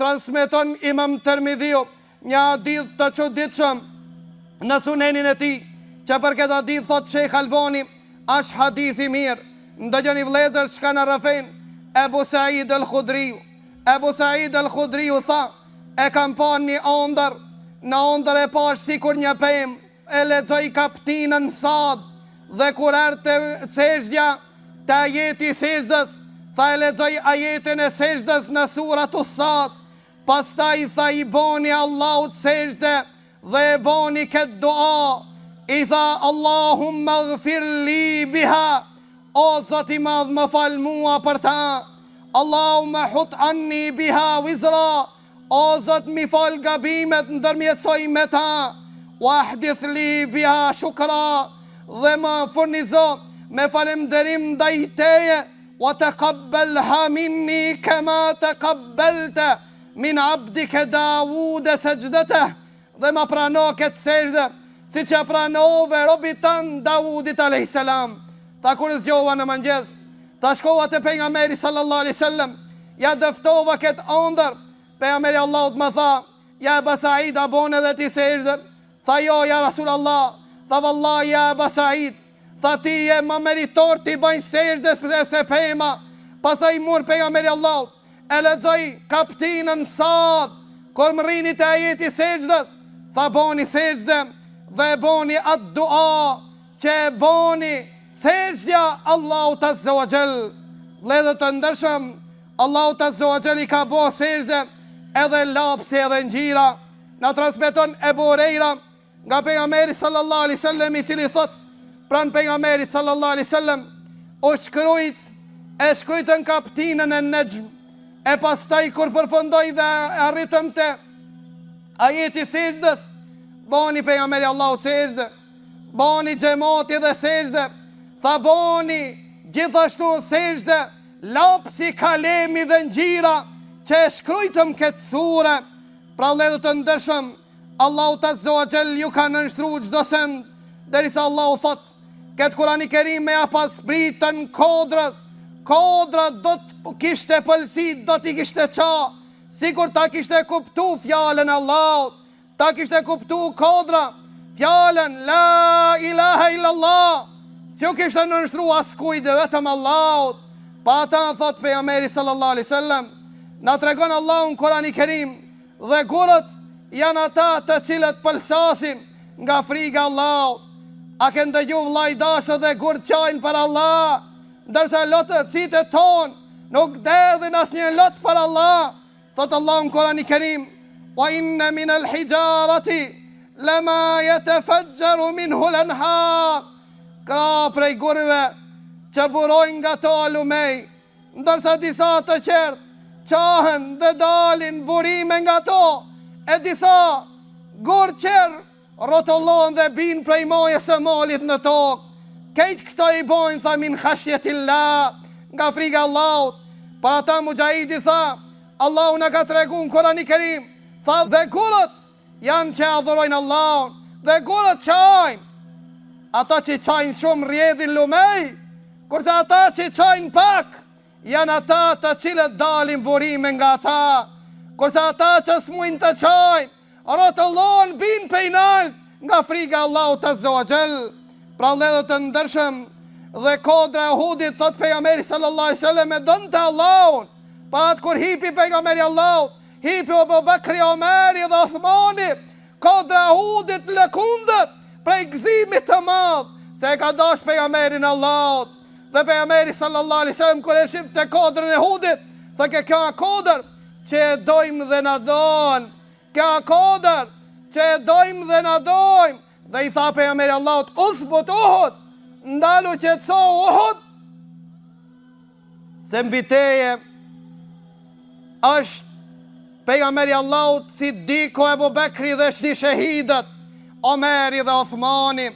transmeton Imam Tirmidhiu një hadith të çuditshëm në sunenin e tij, që për këtë hadith thot Sheikh Albani, është hadith i mirë. Ndëgjoni vëllezër çka na rrëfen Ebu Said al-Khudri. Ebu Said al-Khudri tha, e kam pa një ëndër, në ëndër e pash sikur një pemë, e lexoj kaptinën Sad, dhe kur erdte sejdja te ajeti i sejdës, tha e lexoj ajetin e sejdës në suratu Sad, pastaj tha i boni Allahut sejdë dhe e boni këtë dua, i tha Allahumma ighfir li biha, o Zoti i madh më fal mua për ta, Allahumma hut anni biha wizra, o Zot mi fal gabimet ndërmjetësoj me ta, wahdith li biha shukra, dhe më furnizo me falemderim ndaj teje, wa taqabbalha minni kama taqabbalta min abdika Daud sajdatah, dhe më prano këtë sejdë si që pranove robit tën Daudit a.s. Tha kur zgjova në mëngjes, tha shkova te pejgamberi sallallahu alaihi wasallam, ja dëftova këtë ëndër. Pejgamberi Allahut më tha, ja Aba Said, a bone dhe ti sejdë? Tha jo, ja Rasulallah. Tha vallahi ja Aba Said, tha ti je më meritor ti bëjnë sejdë se pema. Pastaj mur pejgamberi Allahut, e lexoi kaptinën Sad, kur më rrini te ajeti sejdës, tha boni sejdë dhe boni atë dua që e boni sejdja Allahut azza wa jall. Vëllezër të ndershëm, Allahut azza wa jall i ka bo sejdë edhe lapsi edhe ngjira. Na transmeton Ebu Hurajra nga pejgamberi sallallahu alaihi wasallam, i cili thot, pran pejgamberit sallallahu alaihi wasallam u shkrujtën kaptinën e Nejm, e pastaj kur përfundoi dhe arritëm te ajeti sejdës, boni pejgamberi Allahut sejdë, boni xhamati dhe sejdë, tha boni gjithashtu sejdë, lapsi, kalemi dhe ngjira që e shkrujtëm këtë sure. Pra vëllezër të ndershëm, Allahu azza wa jall ju ka nënshtruar çdo send, derisa Allahu thot, këtë Kurani Kerim me pas pritën kodrës, kodra do të kishte pëlsi, do t'i kishte qa, sikur ta kishte kuptu fjallën Allahut, ta kishte kuptu kodra fjallën la ilaha illallah, si u kishte nënshtru as kujde, vetëm Allahut. Pa ata thot pejgamberi sallallahu alaihi wasallam, na tregon Allahu në Kurani Kerim, dhe gurët janë ata të cilët pëlsasin nga friga Allahut. A ke ndëgju vllai dashur dhe gur qajnë për Allah, ndërsa lotët citet ton nuk derdhin asnjë lot për Allah. Thot Allahu në Kurani Kerim, wa inna min al-hijarati lama yatafajjaru minhu al-anhar, ka prej gurëve që burojnë nga to alumej, ndërsa disa të qertë qahen dhe dalin burime nga to, e disa gurë qerë rotollohen dhe bin prej majës së malit në tokë. Kejt këto i bojnë, tha, min khashjetillah, nga friga Allahut. Për ata mujahidi tha, Allahu në ka tregu në Kurani Kerim, tha, dhe gurët janë që adhurojnë Allahun, dhe gurët qajnë. Ata që qajnë shumë rjedhin lumej, kurse ata që qajnë pak, janë ata të cilët dalin burime nga ata, kurse ata që s'mujnë të qajnë, rotëllon bin pejnalt nga friga Allahut azza wa jall. Pra vëllezër të ndershëm, dhe kodra e Uhudit, thot pejgamberi sallallahu alaihi wasallam, e donte Allahun. Pa atë kur hipi pejgamberi Allahut, hipi Abu Bakri, Omeri dhe Uthmani, kodra e Uhudit lëkundët prej gëzimit të madh, se e ka dash pejgamberin Allahut. Dhe pejgamberi sallallahu alaihi wasallam kur e shifte kodrën e Uhudit, tha, kjo kodër që e dojmë dhe na don, kjo kodër që e dojmë dhe na dojmë. Dhe i tha pejgamberi Allahut, uthbut Uhud, ndalu qetëso Uhud, se mbi teje është pejgamberi Allahut, Siddiku, Ebu Bekri dhe shehidët, Omeri dhe Uthmani.